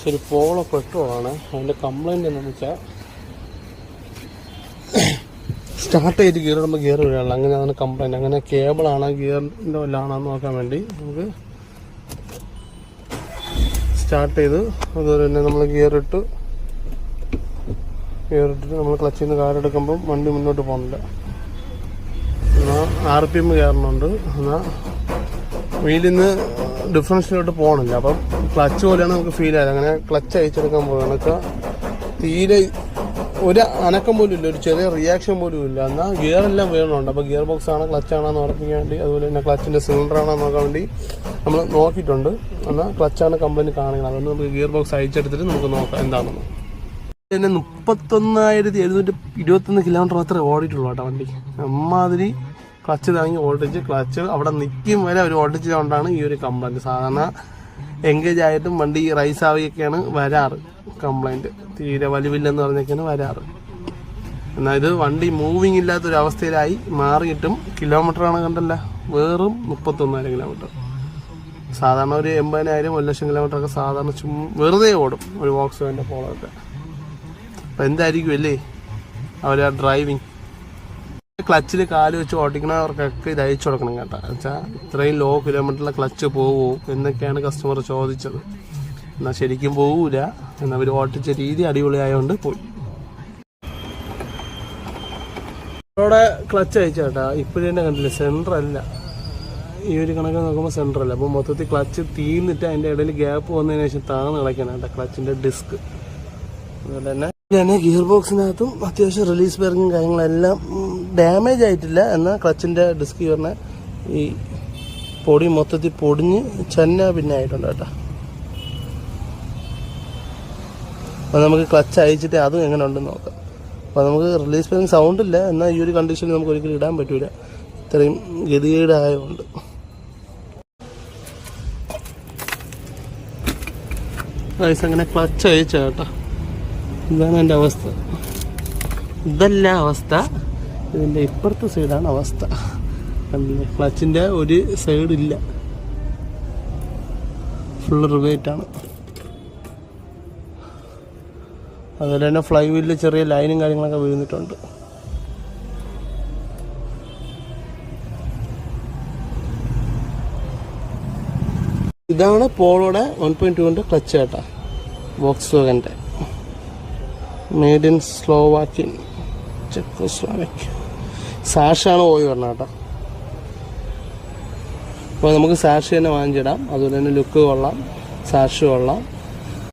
ഒരു പോളോ പെട്രോളാണ്. അതിൻ്റെ കംപ്ലൈൻറ്റ് എന്താണെന്ന് വെച്ചാൽ സ്റ്റാർട്ട് ചെയ്ത് ഗിയർ ഇടുമ്പോൾ ഗിയർ വീഴാനുള്ള അങ്ങനെ അതാണ് കംപ്ലൈൻറ്റ്. അങ്ങനെ കേബിളാണ് ഗിയറിൻ്റെ വല്ലാണെന്ന് നോക്കാൻ വേണ്ടി നമുക്ക് സ്റ്റാർട്ട് ചെയ്ത് അതുപോലെ തന്നെ നമ്മൾ ഗിയർ ഇട്ടിട്ട് നമ്മൾ ക്ലച്ചിൽ നിന്ന് കാലെടുക്കുമ്പം വണ്ടി മുന്നോട്ട് പോകുന്നില്ല. എന്നാൽ RPM കയറണുണ്ട്, എന്നാൽ വീലിൽ നിന്ന് ഡിഫറൻഷ്യലോട്ട് പോകണില്ല. അപ്പം ക്ലച്ച് പോലെയാണ് നമുക്ക് ഫീൽ ആയത്. അങ്ങനെ ക്ലച്ച് അയച്ചെടുക്കാൻ പോകുകയാണ് വെച്ചാൽ തീരെ ഒരു അനക്കം പോലും ഇല്ല, ഒരു ചെറിയ റിയാക്ഷൻ പോലും ഇല്ല. എന്നാൽ ഗിയറെല്ലാം വീണുണ്ട്. അപ്പോൾ ഗിയർ ബോക്സ് ആണോ ക്ലച്ചാണെന്ന് ഉറപ്പിക്കാൻ വേണ്ടി, അതുപോലെ തന്നെ ക്ലച്ചിൻ്റെ സിലിണ്ടറാണോ നോക്കാൻ വേണ്ടി നമ്മൾ നോക്കിയിട്ടുണ്ട്. എന്നാൽ ക്ലച്ചാണ് കംപ്ലൈൻറ്റ് കാണിക്കണം. അതുകൊണ്ട് നമുക്ക് ഗിയർ ബോക്സ് അയച്ചെടുത്തിട്ട് നമുക്ക് നോക്കാം എന്താണെന്ന്. പിന്നെ 31,721 കിലോമീറ്റർ മാത്രമേ ഓടിയിട്ടുള്ളൂ കേട്ടോ വണ്ടി. അമ്മാതിരി ക്ലച്ച് താങ്ങി ഓടിച്ച് ക്ലച്ച് അവിടെ നിൽക്കും വരെ അവർ ഓടിച്ചതുകൊണ്ടാണ് ഈ ഒരു കംപ്ലൈൻറ്റ്. സാധാരണ എൻഗേജ് ആയിട്ടും വണ്ടി റൈസ് ആവുകയൊക്കെയാണ് വരാറ്. കംപ്ലൈൻറ്റ് തീരെ വലിവില്ലെന്ന് പറഞ്ഞൊക്കെയാണ് വരാറ്. എന്നാൽ ഇത് വണ്ടി മൂവിങ് ഇല്ലാത്തൊരവസ്ഥയിലായി മാറിയിട്ടും കിലോമീറ്ററാണ് കണ്ടല്ല, വെറും 31,000 കിലോമീറ്റർ. സാധാരണ ഒരു 80,000 1,00,000 കിലോമീറ്ററൊക്കെ സാധാരണ വെറുതെ ഓടും ഒരു വോക്സ്വാഗൻ്റെ പോളോ ഒക്കെ. അപ്പം എന്തായിരിക്കും അല്ലേ അവർ ആ ഡ്രൈവിങ്. ക്ലച്ചിൽ കാല് വെച്ച് ഓടിക്കണവർക്കൊക്കെ ഇത് അയച്ചു കൊടുക്കണം കേട്ടോ. വെച്ചാൽ ഇത്രയും ലോ കിലോമീറ്ററിലെ ക്ലച്ച് പോവുമോ എന്നൊക്കെയാണ് കസ്റ്റമർ ചോദിച്ചത്. എന്നാൽ ശരിക്കും പോകൂല, എന്നാൽ അവർ ഓട്ടിച്ച രീതി അടിപൊളിയായതുകൊണ്ട് പോയി. അവിടെ ക്ലച്ച് അയച്ച കേട്ടാ. ഇപ്പോഴും തന്നെ കണ്ടില്ല, സെൻറ്റർ അല്ല, ഈ ഒരു കണക്ക് നോക്കുമ്പോൾ സെൻറ്റർ അല്ല. അപ്പോൾ മൊത്തത്തിൽ ക്ലച്ച് തീർന്നിട്ട് അതിൻ്റെ ഇടയിൽ ഗ്യാപ്പ് വന്നതിന് ശേഷം താഴ്ന്ന് കളിക്കണം കേട്ടോ ക്ലച്ചിൻ്റെ ഡിസ്ക്. അതുപോലെ തന്നെ ഗിയർ ബോക്സിനകത്തും അത്യാവശ്യം റിലീസ് ബെയറിങ്ങും കാര്യങ്ങളെല്ലാം ഡാമേജ് ആയിട്ടില്ല. എന്നാൽ ക്ലച്ചിൻ്റെ ഡിസ്ക് പറഞ്ഞ ഈ പൊടി മൊത്തത്തിൽ പൊടിഞ്ഞ് പിന്നെ ആയിട്ടുണ്ട് കേട്ടോ. അപ്പോൾ നമുക്ക് ക്ലച്ച് അയച്ചിട്ട് അതും എങ്ങനെ ഉണ്ടെന്ന് നോക്കാം. അപ്പോൾ നമുക്ക് റിലീസ് ബെയറിങ് സൗണ്ട് ഇല്ല, എന്നാൽ ഈ ഒരു കണ്ടീഷനിൽ നമുക്ക് ഒരിക്കലും ഇടാൻ പറ്റില്ല, ഇത്രയും ഗതികേടായതുകൊണ്ട്. അങ്ങനെ ക്ലച്ച് അയച്ച കേട്ടോ. ഇതാണ് എൻ്റെ അവസ്ഥ. ഇതല്ല അവസ്ഥ, ഇതിൻ്റെ ഇപ്പുറത്തെ സൈഡാണ് അവസ്ഥ. കണ്ടില്ലേ, ക്ലച്ചിൻ്റെ ഒരു സൈഡില്ല, ഫുൾ റിവേറ്റാണ്. അതുപോലെ തന്നെ ഫ്ലൈ വീലിൽ ചെറിയ ലൈനും കാര്യങ്ങളൊക്കെ വീണിട്ടുണ്ട്. ഇതാണ് പോളോയുടെ 1.2 ക്ലച്ച് കേട്ടോ, വോക്സ്വാഗൻ്റെ. Made in Slovakian, Czechoslovakia. സാഷാണ് പോയി പറഞ്ഞ കേട്ടോ. അപ്പോൾ നമുക്ക് സാഷ് തന്നെ വാങ്ങിച്ചിടാം. അതുപോലെ തന്നെ ലുക്ക് കൊള്ളാം, സാഷ് കൊള്ളാം.